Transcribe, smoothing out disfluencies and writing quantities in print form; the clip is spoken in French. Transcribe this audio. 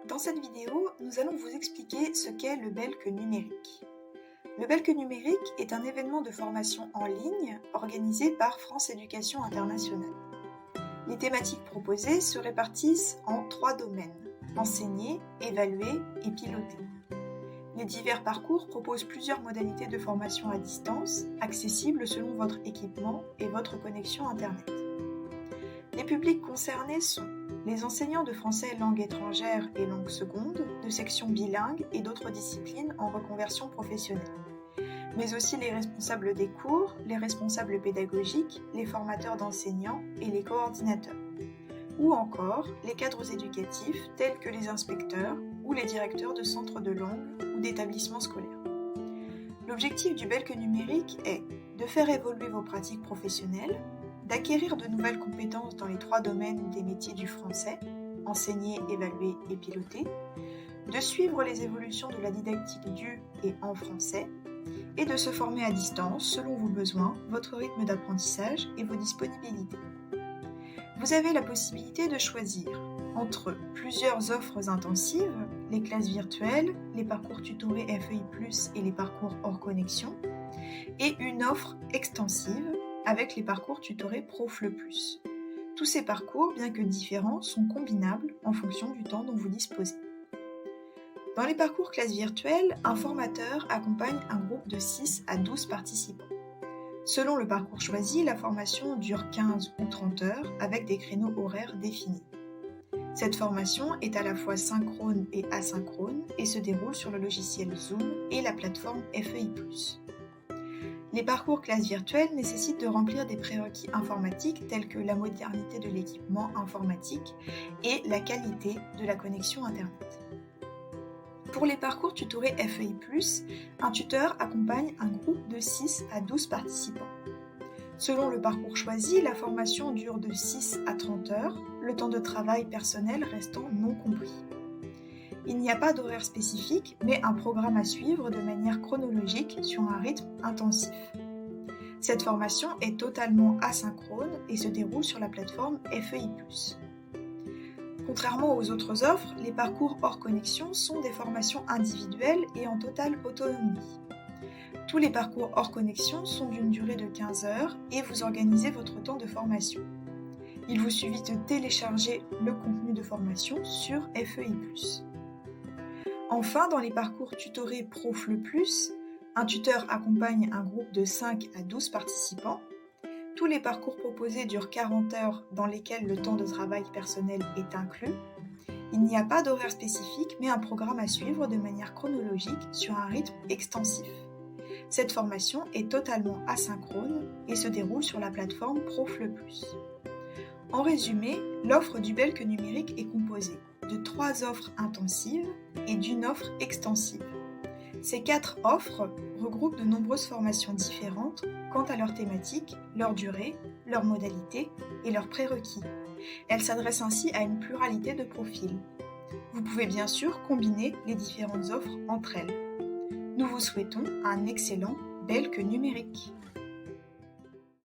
Dans cette vidéo, nous allons vous expliquer ce qu'est le Belk numérique. Le Belk numérique est un événement de formation en ligne organisé par France Éducation Internationale. Les thématiques proposées se répartissent en 3 domaines: enseigner, évaluer et piloter. Les divers parcours proposent plusieurs modalités de formation à distance, accessibles selon votre équipement et votre connexion Internet. Les publics concernés sont les enseignants de français langue étrangère et langue seconde, de sections bilingues et d'autres disciplines en reconversion professionnelle, mais aussi les responsables des cours, les responsables pédagogiques, les formateurs d'enseignants et les coordinateurs, ou encore les cadres éducatifs tels que les inspecteurs ou les directeurs de centres de langue ou d'établissements scolaires. L'objectif du Belk numérique est de faire évoluer vos pratiques professionnelles, d'acquérir de nouvelles compétences dans les 3 domaines des métiers du français, enseigner, évaluer et piloter, de suivre les évolutions de la didactique du et en français, et de se former à distance selon vos besoins, votre rythme d'apprentissage et vos disponibilités. Vous avez la possibilité de choisir entre plusieurs offres intensives, les classes virtuelles, les parcours tutorés FEI+, et les parcours hors connexion, et une offre extensive avec les parcours tutorés ProFLE+. Tous ces parcours, bien que différents, sont combinables en fonction du temps dont vous disposez. Dans les parcours classe virtuelle, un formateur accompagne un groupe de 6 à 12 participants. Selon le parcours choisi, la formation dure 15 ou 30 heures avec des créneaux horaires définis. Cette formation est à la fois synchrone et asynchrone et se déroule sur le logiciel Zoom et la plateforme FEI+. Les parcours classe virtuelle nécessitent de remplir des prérequis informatiques tels que la modernité de l'équipement informatique et la qualité de la connexion Internet. Pour les parcours tutorés FEI+, un tuteur accompagne un groupe de 6 à 12 participants. Selon le parcours choisi, la formation dure de 6 à 30 heures, le temps de travail personnel restant non compris. Il n'y a pas d'horaire spécifique, mais un programme à suivre de manière chronologique sur un rythme intensif. Cette formation est totalement asynchrone et se déroule sur la plateforme FEI+. Contrairement aux autres offres, les parcours hors connexion sont des formations individuelles et en totale autonomie. Tous les parcours hors connexion sont d'une durée de 15 heures et vous organisez votre temps de formation. Il vous suffit de télécharger le contenu de formation sur FEI+. Enfin, dans les parcours tutorés ProFLE+, un tuteur accompagne un groupe de 5 à 12 participants. Tous les parcours proposés durent 40 heures dans lesquelles le temps de travail personnel est inclus. Il n'y a pas d'horaire spécifique, mais un programme à suivre de manière chronologique sur un rythme extensif. Cette formation est totalement asynchrone et se déroule sur la plateforme ProFLE+. En résumé, l'offre du Belk numérique est composée de 3 offres intensives et d'une offre extensive. Ces 4 offres regroupent de nombreuses formations différentes quant à leur thématique, leur durée, leurs modalités et leurs prérequis. Elles s'adressent ainsi à une pluralité de profils. Vous pouvez bien sûr combiner les différentes offres entre elles. Nous vous souhaitons un excellent Belk numérique.